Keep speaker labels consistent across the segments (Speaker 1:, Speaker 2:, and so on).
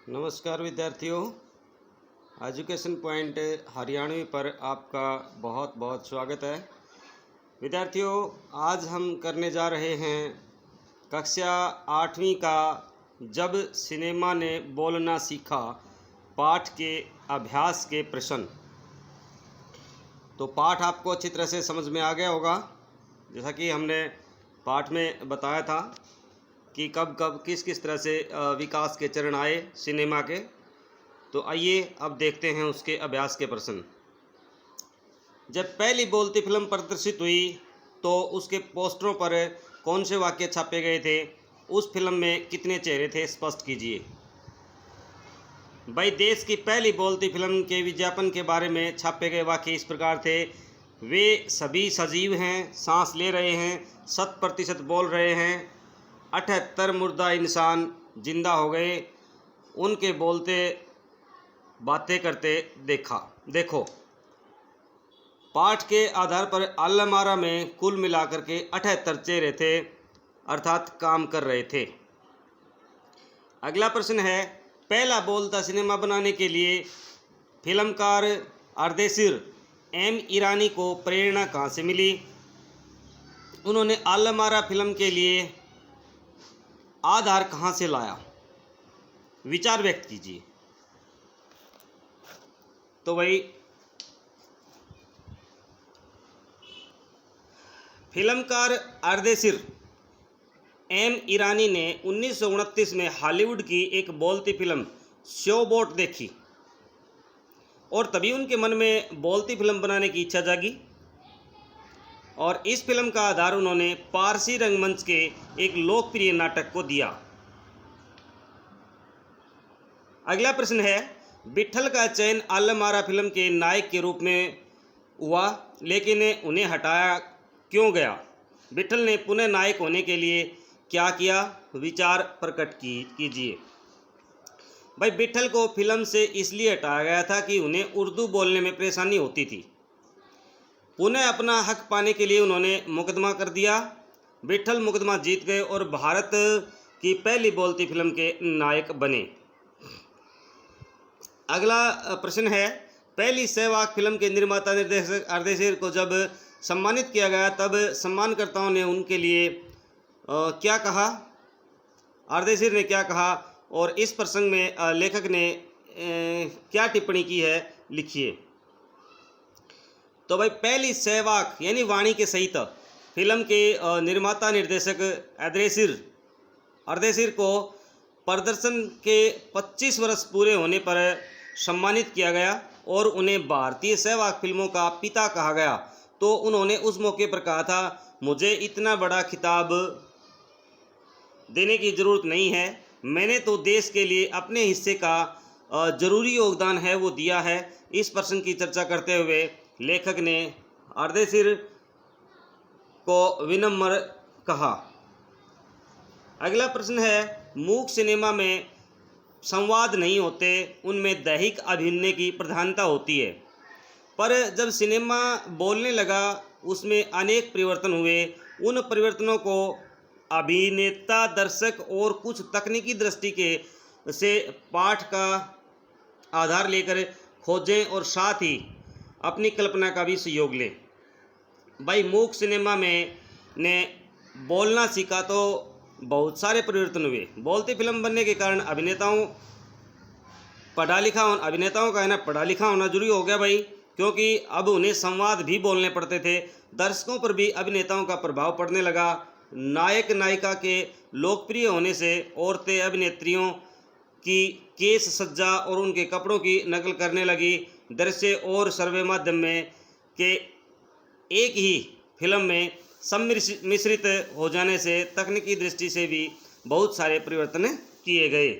Speaker 1: नमस्कार विद्यार्थियों, education point Haryanvi पर आपका बहुत बहुत स्वागत है। विद्यार्थियों, आज हम करने जा रहे हैं कक्षा 8वीं का जब सिनेमा ने बोलना सीखा पाठ के अभ्यास के प्रश्न। तो पाठ आपको अच्छी तरह से समझ में आ गया होगा, जैसा कि हमने पाठ में बताया था कि कब कब किस किस तरह से विकास के चरण आए सिनेमा के। तो आइए अब देखते हैं उसके अभ्यास के प्रश्न। जब पहली बोलती फिल्म प्रदर्शित हुई तो उसके पोस्टरों पर कौन से वाक्य छापे गए थे? उस फिल्म में कितने चेहरे थे? स्पष्ट कीजिए। भाई, देश की पहली बोलती फिल्म के विज्ञापन के बारे में छापे गए वाक्य इस प्रकार थे। वे सभी सजीव हैं, सांस ले रहे हैं, 100% बोल रहे हैं, 78 मुर्दा इंसान जिंदा हो गए, उनके बोलते बातें करते देखो। पाठ के आधार पर अलमारा में कुल मिलाकर के 78 चेहरे थे, अर्थात काम कर रहे थे। अगला प्रश्न है, पहला बोलता सिनेमा बनाने के लिए फिल्मकार अर्देशीर एम ईरानी को प्रेरणा कहाँ से मिली? उन्होंने अलमारा फिल्म के लिए आधार कहाँ से लाया? विचार व्यक्त कीजिए। तो भाई, फिल्मकार अर्देशीर एम ईरानी ने 1929 में हॉलीवुड की एक बोलती फिल्म शोबोट देखी और तभी उनके मन में बोलती फिल्म बनाने की इच्छा जागी और इस फिल्म का आधार उन्होंने पारसी रंगमंच के एक लोकप्रिय नाटक को दिया। अगला प्रश्न है, विट्ठल का चयन अलमारा फिल्म के नायक के रूप में हुआ, लेकिन उन्हें हटाया क्यों गया? विट्ठल ने पुनः नायक होने के लिए क्या किया? विचार प्रकट कीजिए। भाई, विट्ठल को फिल्म से इसलिए हटाया गया था कि उन्हें उर्दू बोलने में परेशानी होती थी। पुनः अपना हक पाने के लिए उन्होंने मुकदमा कर दिया। विट्ठल मुकदमा जीत गए और भारत की पहली बोलती फिल्म के नायक बने। अगला प्रश्न है, पहली सहवाग फिल्म के निर्माता निर्देशक अर्देशीर को जब सम्मानित किया गया तब सम्मानकर्ताओं ने उनके लिए क्या कहा? अर्देशीर ने क्या कहा और इस प्रसंग में लेखक ने क्या टिप्पणी की है, लिखिए। तो भाई, पहली सहवाग यानी वाणी के सहित फिल्म के निर्माता निर्देशक अर्देशीर को प्रदर्शन के 25 वर्ष पूरे होने पर सम्मानित किया गया और उन्हें भारतीय सहवाग फिल्मों का पिता कहा गया। तो उन्होंने उस मौके पर कहा था, मुझे इतना बड़ा खिताब देने की ज़रूरत नहीं है, मैंने तो देश के लिए अपने हिस्से का जरूरी योगदान है वो दिया है। इस प्रश्न की चर्चा करते हुए लेखक ने अर्देशीर को विनम्र कहा। अगला प्रश्न है, मूक सिनेमा में संवाद नहीं होते, उनमें दैहिक अभिनय की प्रधानता होती है, पर जब सिनेमा बोलने लगा उसमें अनेक परिवर्तन हुए। उन परिवर्तनों को अभिनेता, दर्शक और कुछ तकनीकी दृष्टि के से पाठ का आधार लेकर खोजें और साथ ही अपनी कल्पना का भी सहयोग लें। भाई, मूक सिनेमा में ने बोलना सीखा तो बहुत सारे परिवर्तन हुए। बोलती फिल्म बनने के कारण अभिनेताओं का है ना पढ़ा लिखा होना जरूरी हो गया भाई, क्योंकि अब उन्हें संवाद भी बोलने पड़ते थे। दर्शकों पर भी अभिनेताओं का प्रभाव पड़ने लगा। नायक नायिका के लोकप्रिय होने से औरतें अभिनेत्रियों की केश सज्जा और उनके कपड़ों की नकल करने लगी। दृश्य और श्रव्य माध्यम में के एक ही फिल्म में सम्मिश्रित हो जाने से तकनीकी दृष्टि से भी बहुत सारे परिवर्तन किए गए।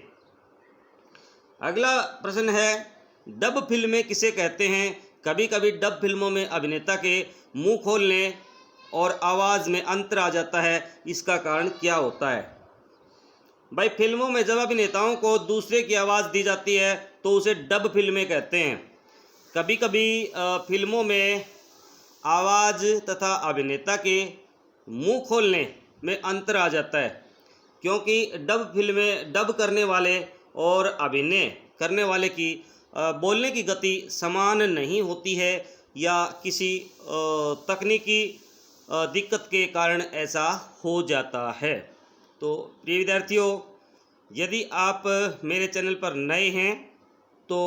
Speaker 1: अगला प्रश्न है, डब फिल्में किसे कहते हैं? कभी कभी डब फिल्मों में अभिनेता के मुंह खोलने और आवाज़ में अंतर आ जाता है, इसका कारण क्या होता है? भाई, फिल्मों में जब अभिनेताओं को दूसरे की आवाज़ दी जाती है तो उसे डब फिल्में कहते हैं। कभी कभी फिल्मों में आवाज़ तथा अभिनेता के मुंह खोलने में अंतर आ जाता है, क्योंकि डब करने वाले और अभिनय करने वाले की बोलने की गति समान नहीं होती है या किसी तकनीकी दिक्कत के कारण ऐसा हो जाता है। तो प्रिय विद्यार्थियों, यदि आप मेरे चैनल पर नए हैं तो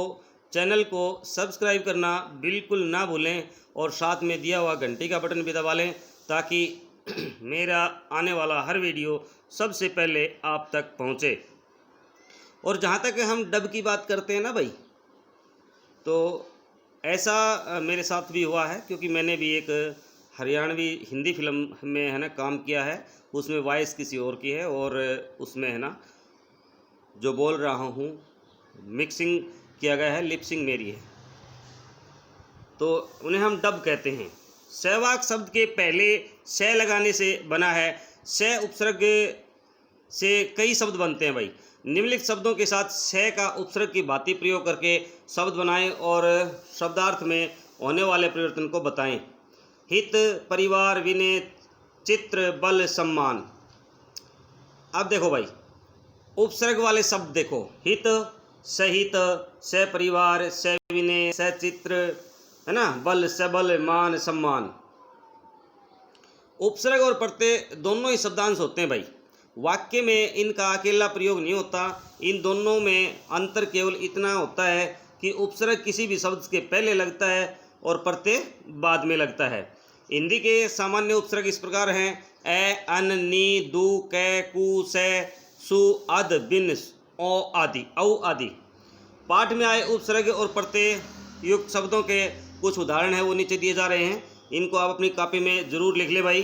Speaker 1: चैनल को सब्सक्राइब करना बिल्कुल ना भूलें और साथ में दिया हुआ घंटी का बटन भी दबा लें ताकि मेरा आने वाला हर वीडियो सबसे पहले आप तक पहुंचे। और जहां तक हम डब की बात करते हैं ना भाई, तो ऐसा मेरे साथ भी हुआ है, क्योंकि मैंने भी एक हरियाणवी हिंदी फिल्म में है ना काम किया है। उसमें वॉइस किसी और की है और उसमें है ना जो बोल रहा हूँ मिक्सिंग किया गया है, लिपसिंग मेरी है, तो उन्हें हम डब कहते हैं। सहवाक शब्द के पहले से लगाने से बना है। से उपसर्ग से कई शब्द बनते हैं भाई। निम्नलिखित शब्दों के साथ से का उपसर्ग की भांति प्रयोग करके शब्द बनाएं और शब्दार्थ में होने वाले परिवर्तन को बताएं। हित, परिवार, विनय, चित्र, बल, सम्मान। अब देखो भाई, उपसर्ग वाले शब्द देखो, हित, सहित, सपरिवार, सविनय, सचित्र, है ना, बल, सबल, मान, सम्मान। उपसर्ग और प्रत्यय दोनों ही शब्दांश होते हैं भाई। वाक्य में इनका अकेला प्रयोग नहीं होता। इन दोनों में अंतर केवल इतना होता है कि उपसर्ग किसी भी शब्द के पहले लगता है और प्रत्यय बाद में लगता है। हिंदी के सामान्य उपसर्ग इस प्रकार हैं: ए, अन, नी, दु, कै, कु, से, सु, अद, बिन, ओ आदि, औ आदि। पाठ में आए उपसर्ग और प्रत्यय युक्त शब्दों के कुछ उदाहरण हैं, वो नीचे दिए जा रहे हैं। इनको आप अपनी कॉपी में जरूर लिख ले भाई।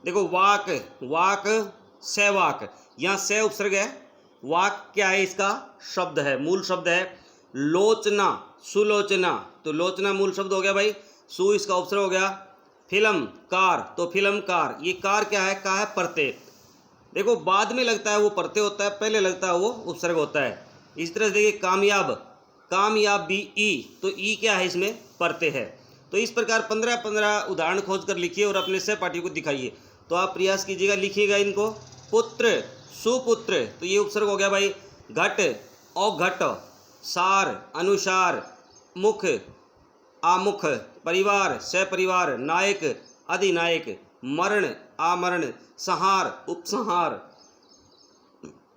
Speaker 1: देखो, वाक, वाक, सहवाक, यहाँ से उपसर्ग है। वाक क्या है? इसका शब्द है, मूल शब्द है। लोचना, सुलोचना, तो लोचना मूल शब्द हो गया भाई, सु इसका उपसर्ग हो गया। फिल्म कार, तो फिल्म कार, ये कार क्या है? का है प्रत्यय। देखो, बाद में लगता है वो प्रत्यय होता है, पहले लगता है वो उपसर्ग होता है। इस तरह से देखिए, कामयाब, कामयाब भी ई, तो ई क्या है? इसमें प्रत्यय है। तो इस प्रकार 15-15 उदाहरण खोज कर लिखिए और अपने सहपाठियों को दिखाइए। तो आप प्रयास कीजिएगा, लिखिएगा इनको। पुत्र, सुपुत्र, तो ये उपसर्ग हो गया भाई। घट, औघट, सार, अनुसार, मुख, आमुख, परिवार, सपरिवार, नायक, अधिनायक, मरण, आमरण, संहार, उपसंहार,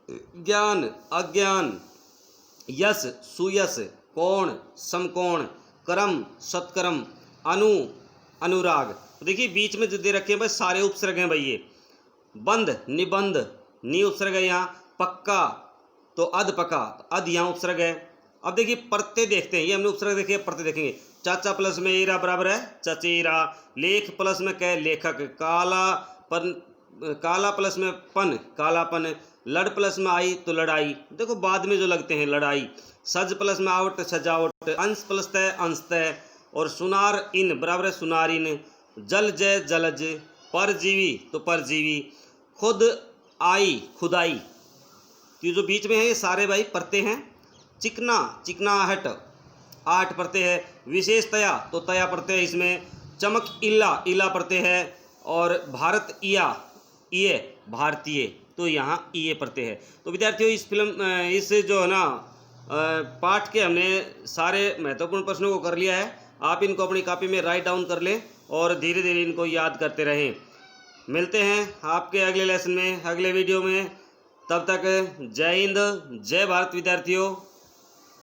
Speaker 1: ज्ञान, अज्ञान, यश, सुयश, कोण, समकोण, कर्म, सत्कर्म, अनु, अनुराग। तो देखिए, बीच में जो दे रखे हैं भाई सारे उपसर्ग हैं भाई। ये बंद, निबंध, नी उपसर्ग है यहाँ। पक्का, तो अध पका, अध यहाँ उपसर्ग है। अब देखिए प्रत्यय देखते हैं, ये हमने उपसर्ग देखे, प्रत्यय देखेंगे। चाचा प्लस में एरा बराबर है चचेरा। लेख प्लस में कै, लेखक। काला पन, काला प्लस में पन, कालापन। लड़ प्लस में आई, तो लड़ाई। देखो बाद में जो लगते हैं, लड़ाई। सज प्लस में आवट, सजावट। अंश प्लस तय, अंशतय। और सुनार इन बराबर है सुनारिन। जल जय, जलज। परजीवी, तो परजीवी। खुद आई, खुदाई। तो जो बीच में है ये सारे भाई प्रत्यय हैं। चिकना, चिकनाहट, आठ प्रत्यय है। विशेषतया, तो तया प्रत्यय है इसमें। चमक, इला, इला प्रत्यय है। और भारत, इया, ये भारतीय, तो यहाँ ये प्रत्यय है। तो विद्यार्थियों, इस फिल्म इस जो है ना पाठ के हमने सारे महत्वपूर्ण प्रश्नों को कर लिया है। आप इनको अपनी कॉपी में राइट डाउन कर लें और धीरे धीरे इनको याद करते रहें। मिलते हैं आपके अगले लेसन में, अगले वीडियो में। तब तक जय हिंद, जय भारत विद्यार्थियों।